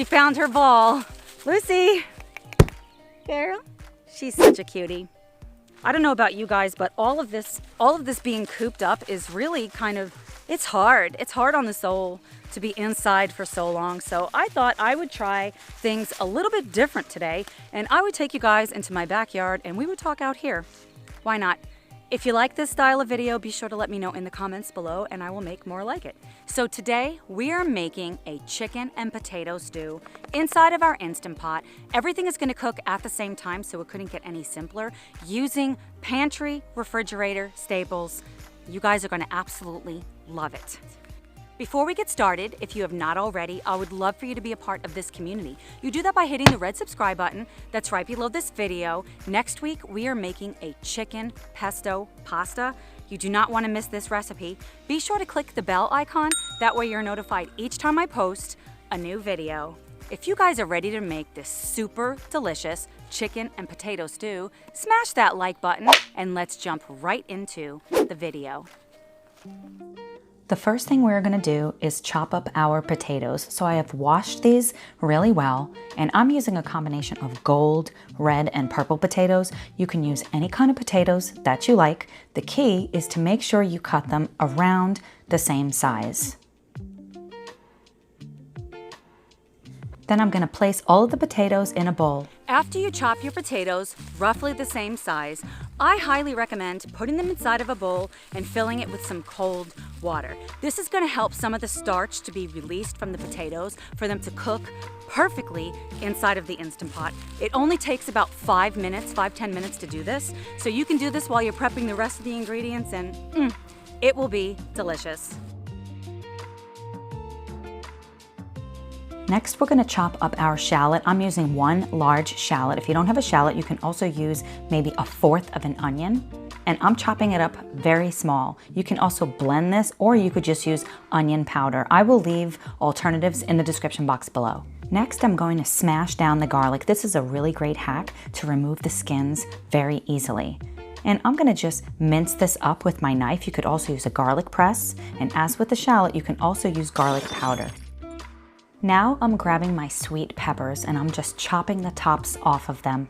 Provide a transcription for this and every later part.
She found her ball. Lucy, girl, she's such a cutie. I don't know about you guys, but all of this being cooped up is really kind of, it's hard. It's hard on the soul to be inside for so long. So I thought I would try things a little bit different today, and I would take you guys into my backyard and we would talk out here. Why not? If you like this style of video, be sure to let me know in the comments below and I will make more like it. So today we are making a chicken and potato stew inside of our Instant Pot. Everything is gonna cook at the same time, so it couldn't get any simpler, using pantry, refrigerator, staples. You guys are gonna absolutely love it. Before we get started, if you have not already, I would love for you to be a part of this community. You do that by hitting the red subscribe button that's right below this video. Next week, we are making a chicken pesto pasta. You do not want to miss this recipe. Be sure to click the bell icon. That way you're notified each time I post a new video. If you guys are ready to make this super delicious chicken and potato stew, smash that like button and let's jump right into the video. The first thing we're gonna do is chop up our potatoes. So I have washed these really well, and I'm using a combination of gold, red, and purple potatoes. You can use any kind of potatoes that you like. The key is to make sure you cut them around the same size. Then I'm gonna place all of the potatoes in a bowl. After you chop your potatoes roughly the same size, I highly recommend putting them inside of a bowl and filling it with some cold water. This is going to help some of the starch to be released from the potatoes for them to cook perfectly inside of the Instant Pot. It only takes about 5 minutes, 5-10 minutes to do this. So you can do this while you're prepping the rest of the ingredients and it will be delicious. Next, we're gonna chop up our shallot. I'm using 1 large shallot. If you don't have a shallot, you can also use maybe 1/4 of an onion. And I'm chopping it up very small. You can also blend this, or you could just use onion powder. I will leave alternatives in the description box below. Next, I'm going to smash down the garlic. This is a really great hack to remove the skins very easily. And I'm gonna just mince this up with my knife. You could also use a garlic press. And as with the shallot, you can also use garlic powder. Now I'm grabbing my sweet peppers and I'm just chopping the tops off of them.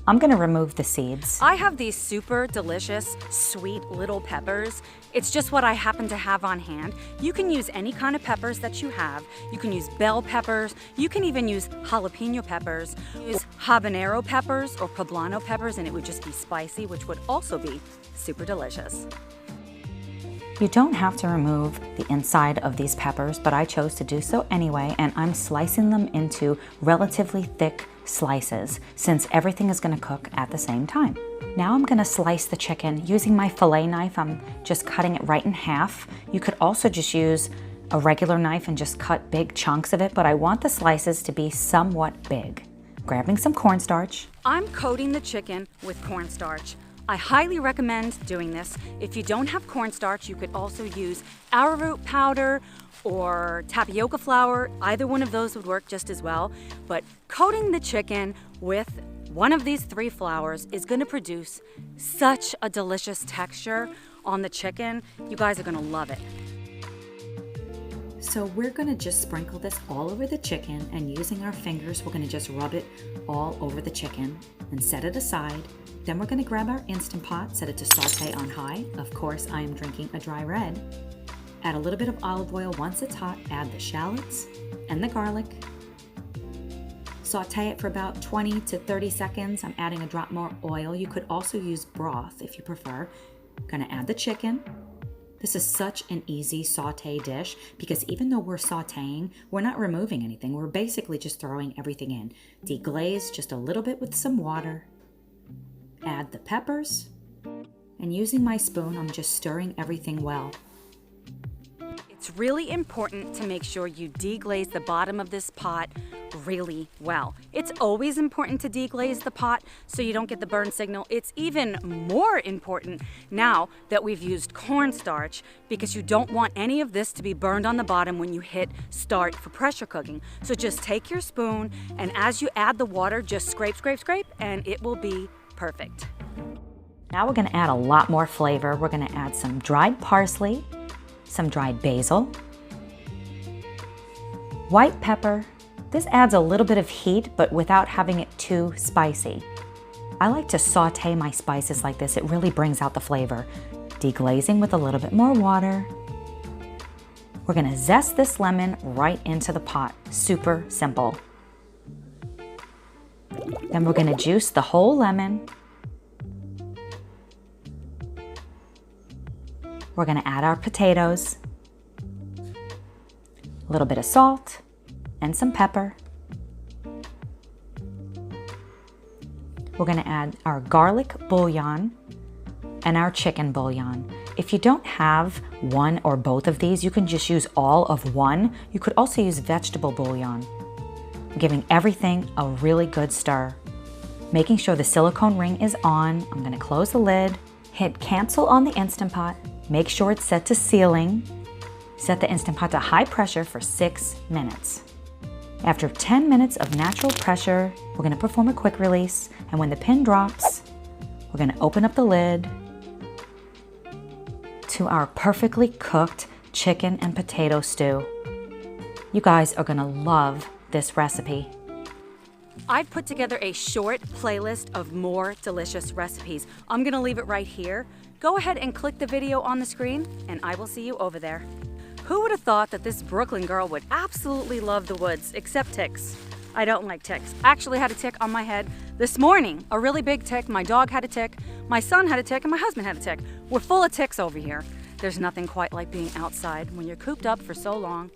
I'm gonna remove the seeds. I have these super delicious, sweet little peppers. It's just what I happen to have on hand. You can use any kind of peppers that you have. You can use bell peppers. You can even use jalapeno peppers, use habanero peppers or poblano peppers, and it would just be spicy, which would also be super delicious. You don't have to remove the inside of these peppers, but I chose to do so anyway, and I'm slicing them into relatively thick slices since everything is gonna cook at the same time. Now I'm gonna slice the chicken. Using my fillet knife, I'm just cutting it right in half. You could also just use a regular knife and just cut big chunks of it, but I want the slices to be somewhat big. Grabbing some cornstarch. I'm coating the chicken with cornstarch. I highly recommend doing this. If you don't have cornstarch, you could also use arrowroot powder or tapioca flour. Either one of those would work just as well. But coating the chicken with one of these 3 flours is gonna produce such a delicious texture on the chicken. You guys are gonna love it. So we're gonna just sprinkle this all over the chicken, and using our fingers, we're gonna just rub it all over the chicken and set it aside. Then we're gonna grab our Instant Pot, set it to saute on high. Of course, I am drinking a dry red. Add a little bit of olive oil. Once it's hot, add the shallots and the garlic. Saute it for about 20 to 30 seconds. I'm adding a drop more oil. You could also use broth if you prefer. I'm gonna add the chicken. This is such an easy saute dish because even though we're sauteing, we're not removing anything. We're basically just throwing everything in. Deglaze just a little bit with some water. Add the peppers, and using my spoon, I'm just stirring everything well. It's really important to make sure you deglaze the bottom of this pot really well. It's always important to deglaze the pot so you don't get the burn signal. It's even more important now that we've used cornstarch because you don't want any of this to be burned on the bottom when you hit start for pressure cooking. So just take your spoon and as you add the water, just scrape, scrape, scrape, and it will be perfect. Now we're gonna add a lot more flavor. We're gonna add some dried parsley, some dried basil, white pepper. This adds a little bit of heat, but without having it too spicy. I like to saute my spices like this. It really brings out the flavor. Deglazing with a little bit more water. We're gonna zest this lemon right into the pot. Super simple. Then we're gonna juice the whole lemon. We're gonna add our potatoes, a little bit of salt, and some pepper. We're gonna add our garlic bouillon and our chicken bouillon. If you don't have one or both of these, you can just use all of one. You could also use vegetable bouillon. I'm giving everything a really good stir. Making sure the silicone ring is on. I'm gonna close the lid, hit cancel on the Instant Pot, make sure it's set to sealing. Set the Instant Pot to high pressure for 6 minutes. After 10 minutes of natural pressure, we're gonna perform a quick release, and when the pin drops, we're gonna open up the lid to our perfectly cooked chicken and potato stew. You guys are gonna love this recipe. I've put together a short playlist of more delicious recipes. I'm gonna leave it right here. Go ahead and click the video on the screen, and I will see you over there. Who would have thought that this Brooklyn girl would absolutely love the woods, except ticks? I don't like ticks. I actually had a tick on my head this morning, a really big tick. My dog had a tick, my son had a tick, and my husband had a tick. We're full of ticks over here. There's nothing quite like being outside when you're cooped up for so long.